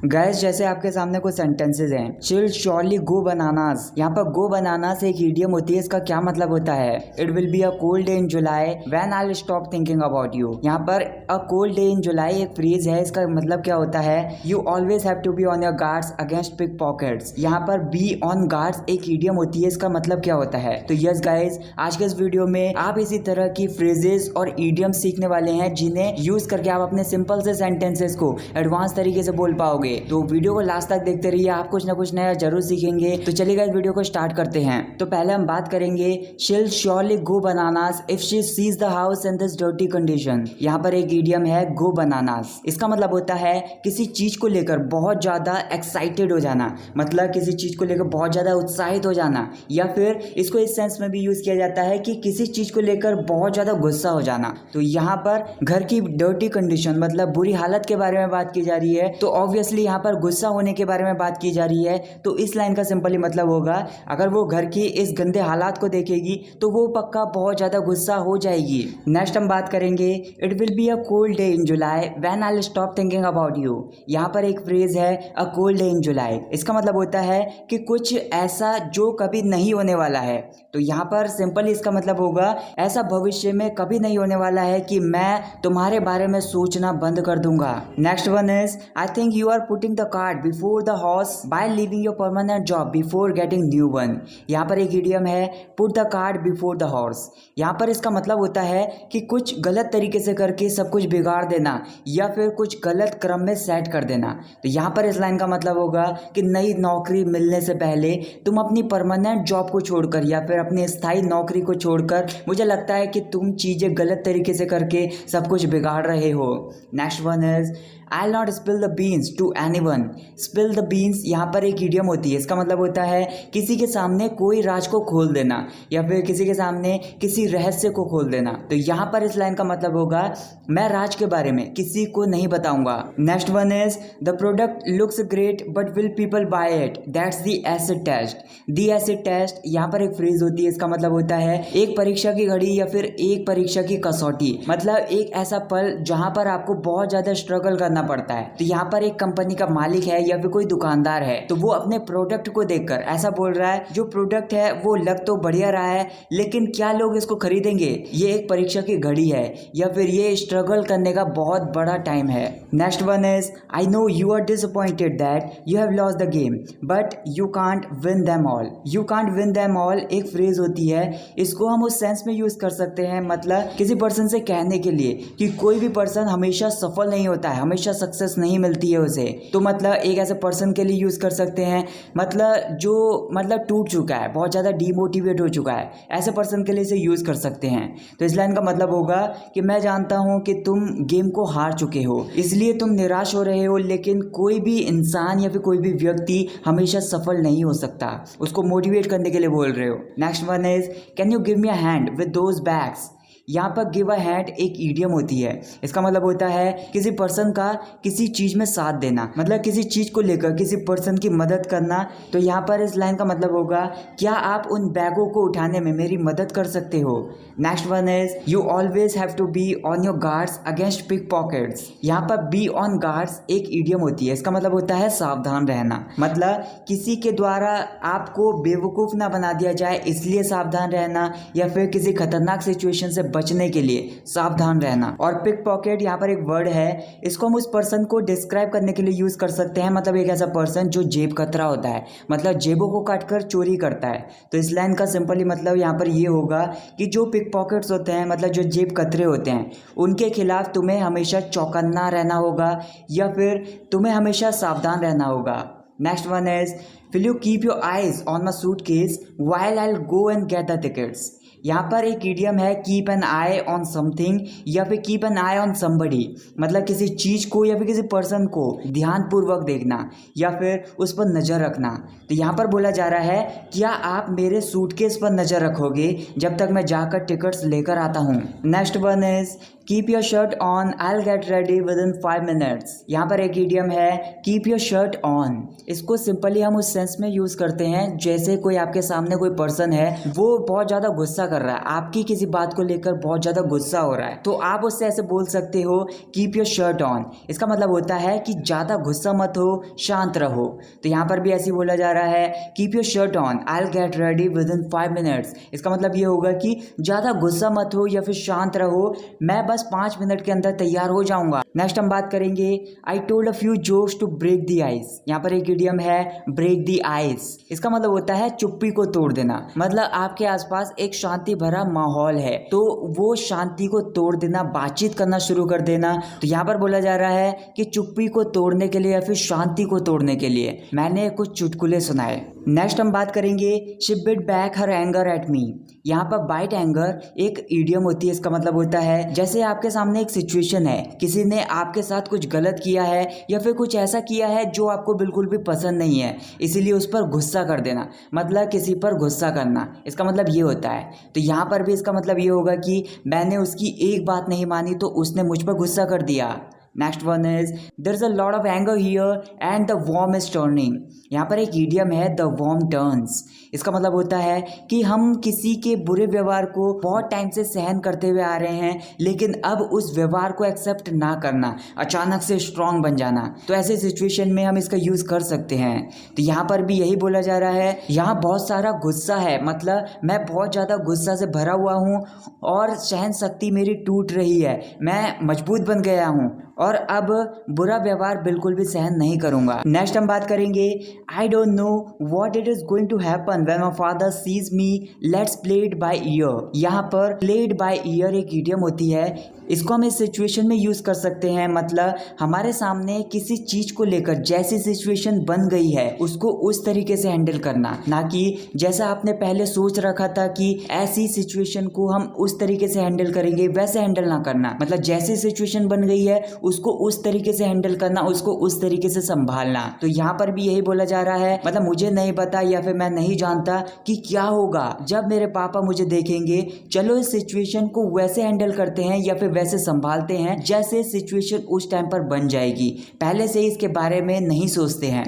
Guys जैसे आपके सामने कुछ सेंटेंसेस हैं। चिल श्योरली गो बनानास। यहाँ पर गो बनानास एक इडियम होती है। इसका क्या मतलब होता है? It will be a cold day in July when I will stop thinking about you. यहाँ पर अ कोल्ड डे इन जुलाई एक फ्रेज है। इसका मतलब क्या होता है? You always have to be on your guards against pick pockets. यहाँ पर बी ऑन गार्ड्स एक इडियम होती है। इसका मतलब क्या होता है? तो यस गाइस, आज के इस वीडियो में आप इसी तरह की फ्रेजेस और इडियम सीखने वाले हैं जिन्हें यूज करके आप अपने सिंपल से सेंटेंसेस को एडवांस तरीके से बोल पाओगे। तो वीडियो को लास्ट तक देखते रहिए, आप कुछ ना कुछ नया जरूर सीखेंगे। तो चलिए इस वीडियो को स्टार्ट करते हैं। तो पहले हम बात करेंगे she'll surely go bananas if she sees the house in this dirty condition। यहाँ पर एक इडियम है go bananas। इसका मतलब होता है किसी चीज को लेकर बहुत ज्यादा एक्साइटेड हो जाना, मतलब किसी चीज को लेकर बहुत ज्यादा उत्साहित हो जाना, या फिर इसको इस सेंस में भी यूज किया जाता है कि किसी चीज को लेकर बहुत ज्यादा गुस्सा हो जाना। तो यहाँ पर घर की डर्टी कंडीशन मतलब बुरी हालत के बारे में बात की जा रही है, तो ऑब्वियसली यहाँ पर गुस्सा होने के बारे में बात की जा रही है। तो इस लाइन का सिंपली मतलब होगा, अगर वो घर की इस गंदे हालात को देखेगी तो वो पक्का बहुत ज्यादा गुस्सा हो जाएगी। नेक्स्ट हम बात करेंगे it will be a cold day in July when I will stop thinking about you. यहाँ पर एक फ्रेज है अ कोल्ड डे इन जुलाई। इसका मतलब होता है कि कुछ ऐसा जो कभी नहीं होने वाला है। तो यहाँ पर सिंपली इसका मतलब होगा ऐसा भविष्य में कभी नहीं होने वाला है कि मैं तुम्हारे बारे में सोचना बंद कर दूंगा। Next one is I think you are putting the cart before the horse by leaving your permanent job before getting new one. यहाँ पर एक इडियम है put the cart before the horse. यहाँ पर इसका मतलब होता है कि कुछ गलत तरीके से करके सब कुछ बिगाड़ देना या फिर कुछ गलत क्रम में सेट कर देना। तो यहाँ पर इस लाइन का मतलब होगा कि नई नौकरी मिलने से पहले तुम अपनी परमानेंट जॉब को छोड़कर या फिर अपनी स्थायी नौकरी को छोड़कर मुझे लगता है कि तुम चीजें गलत तरीके से करके सब कुछ बिगाड़ रहे हो। Next one is I'll not spill the beans to anyone। spill the beans यहाँ पर एक इडियम होती है। इसका मतलब होता है किसी के सामने कोई राज को खोल देना या फिर किसी के सामने किसी रहस्य को खोल देना। तो यहाँ पर इस लाइन का मतलब होगा मैं राज के बारे में किसी को नहीं बताऊंगा। Next one is the product looks great but will people buy it that's the acid test. The acid test यहाँ पर एक फ्रेज होती है। इसका मतलब होता है एक परीक्षा की घड़ी या फिर एक परीक्षा की कसौटी, मतलब एक ऐसा पल जहाँ पर आपको बहुत ज्यादा स्ट्रगल करना पड़ता है। तो यहाँ पर एक कंपनी का मालिक है या फिर कोई दुकानदार है, तो वो अपने प्रोडक्ट को देखकर ऐसा बोल रहा है जो प्रोडक्ट है वो लग तो बढ़िया रहा है लेकिन क्या लोग इसको खरीदेंगे? ये एक परीक्षा की घड़ी है या फिर ये स्ट्रगल करने का बहुत बड़ा टाइम है। Next one is I know you are disappointed that you have lost the game but you can't win them all. You can't win them all एक फ्रेज होती है। इसको हम उस सेंस में यूज कर सकते हैं, मतलब किसी पर्सन से कहने के लिए कि कोई भी पर्सन हमेशा सफल नहीं होता है, हमेशा सक्सेस नहीं मिलती है उसे। तो मतलब एक ऐसे पर्सन के लिए यूज कर सकते हैं, मतलब जो मतलब टूट चुका है, बहुत ज्यादा डीमोटिवेट हो चुका है, ऐसे पर्सन के लिए इसे यूज कर सकते हैं। तो इस लाइन का मतलब होगा कि मैं जानता हूं कि तुम गेम को हार चुके हो इसलिए तुम निराश हो रहे हो, लेकिन कोई भी इंसान या फिर कोई भी व्यक्ति हमेशा सफल नहीं हो सकता, उसको मोटिवेट करने के लिए बोल रहे हो। Next one is can you give me a hand with those bags. यहाँ पर गिव अ हैंड एक इडियम होती है। इसका मतलब होता है किसी पर्सन का किसी चीज में साथ देना, मतलब किसी चीज को लेकर किसी पर्सन की मदद करना। तो यहाँ पर इस लाइन का मतलब होगा क्या आप उन बैगों को उठाने में मेरी मदद कर सकते हो। Next one is you always have to be on your guards against pick pockets. यहाँ पर बी ऑन गार्ड्स एक इडियम होती है। इसका मतलब होता है सावधान रहना, मतलब किसी के द्वारा आपको बेवकूफ ना बना दिया जाए इसलिए सावधान रहना, या फिर किसी खतरनाक सिचुएशन से बचने के लिए सावधान रहना। और पिक पॉकेट यहाँ पर एक वर्ड है, इसको हम उस पर्सन को डिस्क्राइब करने के लिए यूज कर सकते हैं, मतलब एक ऐसा पर्सन जो जेब कतरा होता है, मतलब जेबों को काटकर चोरी करता है। तो इस लाइन का सिंपली मतलब यहाँ पर ये होगा कि जो पिक पॉकेट्स होते हैं, मतलब जो जेब कतरे होते हैं, उनके खिलाफ तुम्हें हमेशा चौकन्ना रहना होगा या फिर तुम्हें हमेशा सावधान रहना होगा। Next one is will you keep your eyes on my suitcase while I will go and get the tickets. यहाँ पर एक इडियम है keep an I on something या फिर keep an I on somebody, मतलब किसी चीज को या फिर किसी पर्सन को ध्यानपूर्वक देखना या फिर उस पर नजर रखना। तो यहाँ पर बोला जा रहा है क्या आप मेरे सूटकेस पर नजर रखोगे जब तक मैं जाकर टिकट्स लेकर आता हूँ। Next one is keep your shirt on I will get ready with in 5 minutes. यहाँ पर एक इडियम है कीप योर शर्ट ऑन। इसको सिंपली हम उस सेंस में यूज करते हैं जैसे कोई आपके सामने कोई पर्सन है वो बहुत ज्यादा गुस्सा कर रहा है, आपकी किसी बात को लेकर बहुत ज्यादा गुस्सा हो रहा है, तो आप उससे ऐसे बोल सकते हो कीप योर शर्ट ऑन। इसका मतलब होता है कि ज्यादा गुस्सा मत हो, शांत रहो। तो यहाँ पर भी ऐसे ही बोला जा रहा है keep your shirt on, I will get ready with in 5 minutes. इसका मतलब ये होगा कि ज्यादा गुस्सा मत हो या फिर शांत रहो, मैं बस 5 मिनट के अंदर तैयार हो जाऊंगा। नेक्स्ट हम बात करेंगे I told a few jokes to break the ice. यहाँ पर एक इडियम है ब्रेक द आइस। इसका मतलब होता है चुप्पी को तोड़ देना। मतलब आपके आसपास एक शांति भरा माहौल है तो वो शांति को तोड़ देना, बातचीत करना शुरू कर देना। तो यहाँ पर बोला जा रहा है कि चुप्पी को तोड़ने के लिए या फिर शांति को तोड़ने के लिए मैंने कुछ चुटकुले सुनाए। नेक्स्ट हम बात करेंगे she bit back her anger at me. यहाँ पर बाइट एंगर एक इडियम होती है। इसका मतलब होता है जैसे आपके सामने एक सिचुएशन है, किसी ने आपके साथ कुछ गलत किया है या फिर कुछ ऐसा किया है जो आपको बिल्कुल भी पसंद नहीं है, इसीलिए उस पर गुस्सा कर देना, मतलब किसी पर गुस्सा करना। इसका मतलब ये होता है। तो यहाँ पर भी इसका मतलब ये होगा कि मैंने उसकी एक बात नहीं मानी तो उसने मुझ पर गुस्सा कर दिया। Next one is there is a lot of anger here and the worm is turning. यहाँ पर एक इडियम है द वॉर्म टर्न्स। इसका मतलब होता है कि हम किसी के बुरे व्यवहार को बहुत टाइम से सहन करते हुए आ रहे हैं, लेकिन अब उस व्यवहार को एक्सेप्ट ना करना, अचानक से स्ट्रांग बन जाना। तो ऐसे सिचुएशन में हम इसका यूज कर सकते हैं। तो यहाँ पर भी यही बोला जा रहा है, यहाँ बहुत सारा गुस्सा है, मतलब मैं बहुत ज्यादा गुस्सा से भरा हुआ हूँ और सहन शक्ति मेरी टूट रही है, मैं मजबूत बन गया हूँ और अब बुरा व्यवहार बिल्कुल भी सहन नहीं करूंगा। नेक्स्ट हम बात करेंगे I don't know what it is going to happen when my father sees me, let's play it by ear. यहाँ पर प्लेड बाय ईयर एक इडियम होती है, इसको हम इस सिचुएशन में यूज कर सकते हैं। मतलब हमारे सामने किसी चीज को लेकर जैसी सिचुएशन बन गई है उसको उस तरीके से हैंडल करना, ना कि जैसा आपने पहले सोच रखा था कि ऐसी सिचुएशन को हम उस तरीके से हैंडल करेंगे वैसे हैंडल ना करना। मतलब जैसी सिचुएशन बन गई है उसको उस तरीके से हैंडल करना, उसको उस तरीके से संभालना। तो यहाँ पर भी यही बोला जा रहा है, मतलब मुझे नहीं पता या फिर मैं नहीं जानता कि क्या होगा जब मेरे पापा मुझे देखेंगे, चलो इस सिचुएशन को वैसे हैंडल करते हैं या फिर वैसे संभालते हैं जैसे सिचुएशन उस टाइम पर बन जाएगी, पहले से ही इसके बारे में नहीं सोचते हैं।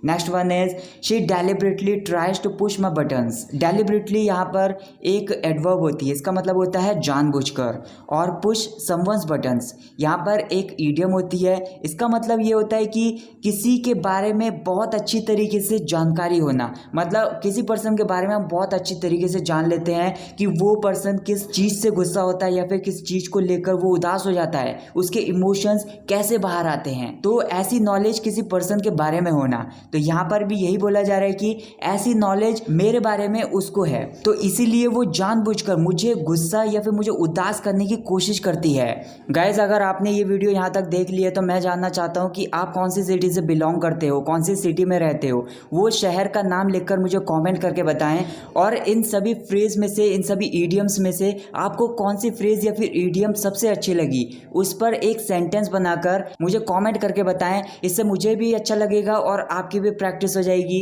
Next one is she deliberately tries to push my buttons. Deliberately यहाँ पर एक एडवर्ब होती है, इसका मतलब होता है जानबूझकर, और पुश समवन्स बटन्स यहाँ पर एक इडियम होती है। इसका मतलब ये होता है कि किसी के बारे में बहुत अच्छी तरीके से जानकारी होना, मतलब किसी पर्सन के बारे में हम बहुत अच्छी तरीके से जान लेते हैं कि वो पर्सन किस चीज़ से गुस्सा होता है या फिर किस चीज़ को लेकर वो उदास हो जाता है, उसके इमोशंस कैसे बाहर आते हैं। तो ऐसी नॉलेज किसी पर्सन के बारे में होना। तो यहाँ पर भी यही बोला जा रहा है कि ऐसी नॉलेज मेरे बारे में उसको है, तो इसीलिए वो जानबूझकर मुझे गुस्सा या फिर मुझे उदास करने की कोशिश करती है। गाइज अगर आपने ये वीडियो यहाँ तक देख लिया तो मैं जानना चाहता हूँ कि आप कौन सी सिटी से बिलोंग करते हो, कौन सी सिटी में रहते हो, वो शहर का नाम लिखकर मुझे कॉमेंट करके बताएं। और इन सभी फ्रेज में से, इन सभी ईडियम्स में से आपको कौन सी फ्रेज या फिर ईडियम सबसे अच्छी लगी, उस पर एक सेंटेंस बनाकर मुझे कॉमेंट करके बताएं। इससे मुझे भी अच्छा लगेगा और आपकी भी प्रैक्टिस हो जाएगी।